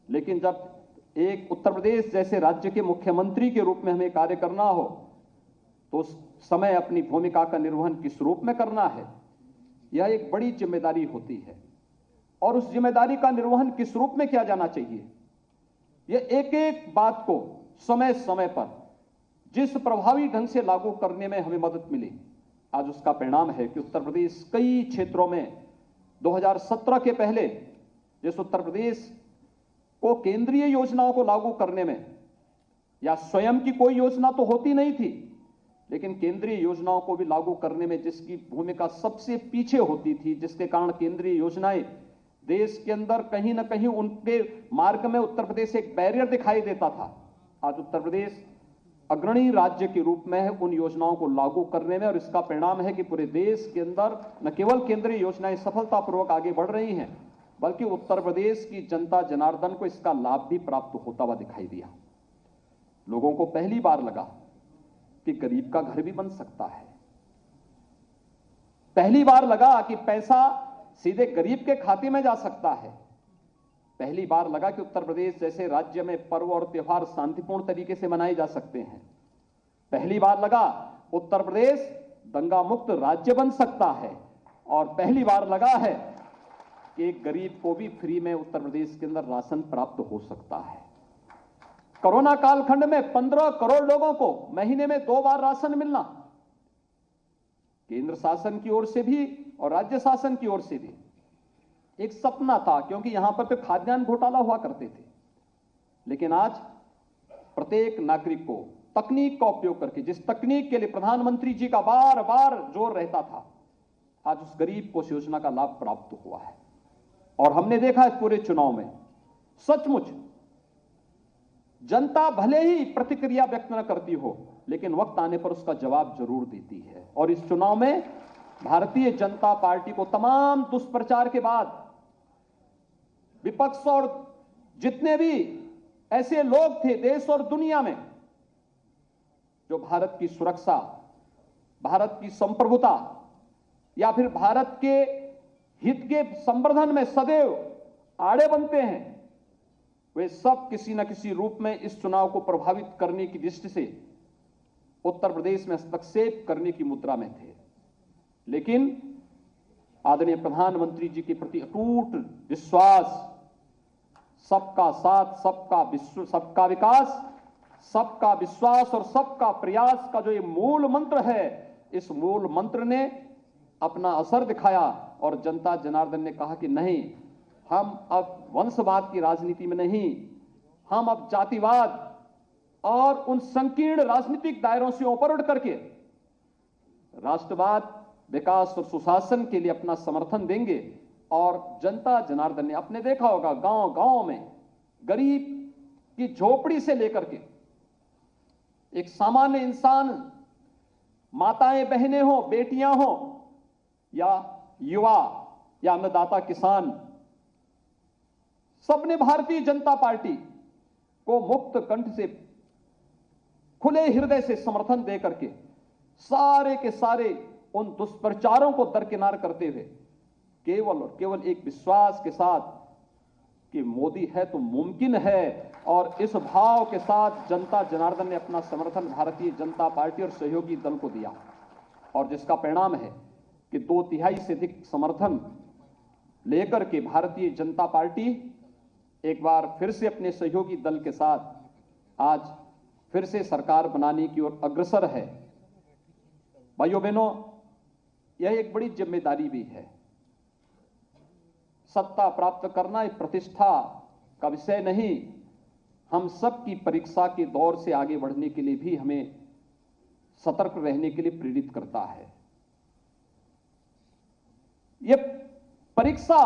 लेकिन जब एक उत्तर प्रदेश जैसे राज्य के मुख्यमंत्री के रूप में हमें कार्य करना हो तो उस समय अपनी भूमिका का निर्वहन किस रूप में करना है, यह एक बड़ी जिम्मेदारी होती है। और उस जिम्मेदारी का निर्वहन किस रूप में किया जाना चाहिए, यह एक एक बात को समय समय पर जिस प्रभावी ढंग से लागू करने में हमें मदद मिली, आज उसका परिणाम है कि उत्तर प्रदेश कई क्षेत्रों में 2017 के पहले जिस उत्तर प्रदेश को केंद्रीय योजनाओं को लागू करने में, या स्वयं की कोई योजना तो होती नहीं थी, लेकिन केंद्रीय योजनाओं को भी लागू करने में जिसकी भूमिका सबसे पीछे होती थी, जिसके कारण केंद्रीय योजनाएं देश के अंदर कहीं ना कहीं उनके मार्ग में उत्तर प्रदेश एक बैरियर दिखाई देता था, आज उत्तर प्रदेश अग्रणी राज्य के रूप में है उन योजनाओं को लागू करने में। और इसका परिणाम है कि पूरे देश के अंदर न केवल केंद्रीय योजनाएं सफलतापूर्वक आगे बढ़ रही हैं, बल्कि उत्तर प्रदेश की जनता जनार्दन को इसका लाभ भी प्राप्त होता हुआ दिखाई दिया। लोगों को पहली बार लगा कि गरीब का घर भी बन सकता है, पहली बार लगा कि पैसा सीधे गरीब के खाते में जा सकता है, पहली बार लगा कि उत्तर प्रदेश जैसे राज्य में पर्व और त्योहार शांतिपूर्ण तरीके से मनाए जा सकते हैं, पहली बार लगा उत्तर प्रदेश दंगा मुक्त राज्य बन सकता है, और पहली बार लगा है कि एक गरीब को भी फ्री में उत्तर प्रदेश के अंदर राशन प्राप्त हो सकता है। कोरोना कालखंड में 15 करोड़ लोगों को महीने में 2 बार राशन मिलना, केंद्र शासन की ओर से भी और राज्य शासन की ओर से भी एक सपना था, क्योंकि यहां पर तो खाद्यान्न घोटाला हुआ करते थे। लेकिन आज प्रत्येक नागरिक को तकनीक का उपयोग करके, जिस तकनीक के लिए प्रधानमंत्री जी का बार बार जोर रहता था, आज उस गरीब को इस योजना का लाभ प्राप्त हुआ है। और हमने देखा इस पूरे चुनाव में सचमुच जनता भले ही प्रतिक्रिया व्यक्त न करती हो, लेकिन वक्त आने पर उसका जवाब जरूर देती है। और इस चुनाव में भारतीय जनता पार्टी को तमाम दुष्प्रचार के बाद विपक्ष और जितने भी ऐसे लोग थे देश और दुनिया में जो भारत की सुरक्षा, भारत की संप्रभुता या फिर भारत के हित के संवर्धन में सदैव आड़े बनते हैं, वे सब किसी न किसी रूप में इस चुनाव को प्रभावित करने की दृष्टि से उत्तर प्रदेश में हस्तक्षेप करने की मुद्रा में थे। लेकिन आदरणीय प्रधानमंत्री जी के प्रति अटूट विश्वास, सबका साथ, सबका विकास, सबका विश्वास और सबका प्रयास का जो ये मूल मंत्र है, इस मूल मंत्र ने अपना असर दिखाया और जनता जनार्दन ने कहा कि नहीं, हम अब वंशवाद की राजनीति में नहीं, हम अब जातिवाद और उन संकीर्ण राजनीतिक दायरों से ऊपर उठ करके राष्ट्रवाद, विकास और सुशासन के लिए अपना समर्थन देंगे। और जनता जनार्दन ने, आपने देखा होगा गांव गांव में गरीब की झोपड़ी से लेकर के एक सामान्य इंसान, माताएं बहनें हो, बेटियां हो या युवा या अन्नदाता किसान, सबने भारतीय जनता पार्टी को मुक्त कंठ से, खुले हृदय से समर्थन दे करके सारे के सारे उन दुष्प्रचारों को दरकिनार करते हुए केवल और केवल एक विश्वास के साथ कि मोदी है तो मुमकिन है, और इस भाव के साथ जनता जनार्दन ने अपना समर्थन भारतीय जनता पार्टी और सहयोगी दल को दिया। और जिसका परिणाम है कि 2/3 से अधिक समर्थन लेकर के भारतीय जनता पार्टी एक बार फिर से अपने सहयोगी दल के साथ आज फिर से सरकार बनाने की ओर अग्रसर है। भाइयों बहनों, यह एक बड़ी जिम्मेदारी भी है। सत्ता प्राप्त करना एक प्रतिष्ठा का विषय नहीं, हम सब की परीक्षा के दौर से आगे बढ़ने के लिए भी हमें सतर्क रहने के लिए प्रेरित करता है। यह परीक्षा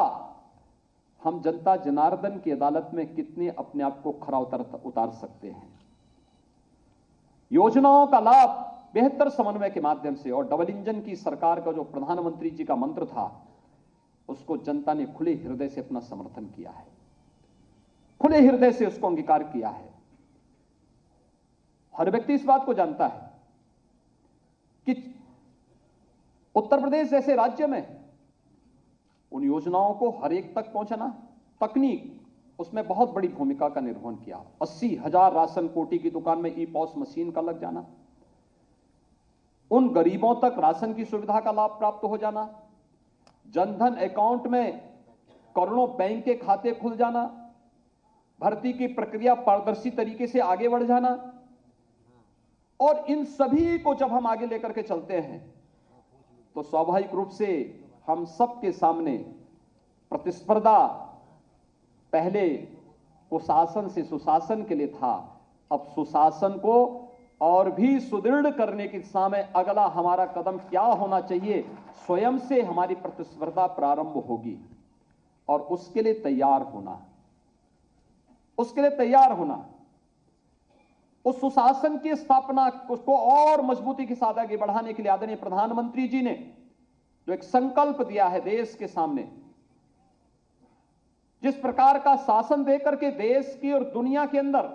हम जनता जनार्दन की अदालत में कितने अपने आप को खरा उतार सकते हैं। योजनाओं का लाभ बेहतर समन्वय के माध्यम से और डबल इंजन की सरकार का जो प्रधानमंत्री जी का मंत्र था, उसको जनता ने खुले हृदय से अपना समर्थन किया है, खुले हृदय से उसको अंगीकार किया है। हर व्यक्ति इस बात को जानता है कि उत्तर प्रदेश जैसे राज्य में उन योजनाओं को हर एक तक पहुंचाना, तकनीक उसमें बहुत बड़ी भूमिका का निर्वहन किया। 80,000 राशन कोटी की दुकान में ई-पॉस मशीन का लग जाना, उन गरीबों तक राशन की सुविधा का लाभ प्राप्त हो जाना, जनधन अकाउंट में करोड़ों बैंक के खाते खुल जाना, भर्ती की प्रक्रिया पारदर्शी तरीके से आगे बढ़ जाना, और इन सभी को जब हम आगे लेकर के चलते हैं तो स्वाभाविक रूप से हम सबके सामने प्रतिस्पर्धा पहले कुशासन से सुशासन के लिए था, अब सुशासन को और भी सुदृढ़ करने की दिशा में अगला हमारा कदम क्या होना चाहिए, स्वयं से हमारी प्रतिस्पर्धा प्रारंभ होगी और उसके लिए तैयार होना, उसके लिए तैयार होना। उस सुशासन की स्थापना उसको और मजबूती के साथ आगे बढ़ाने के लिए आदरणीय प्रधानमंत्री जी ने जो एक संकल्प दिया है देश के सामने, जिस प्रकार का शासन देकर के देश की और दुनिया के अंदर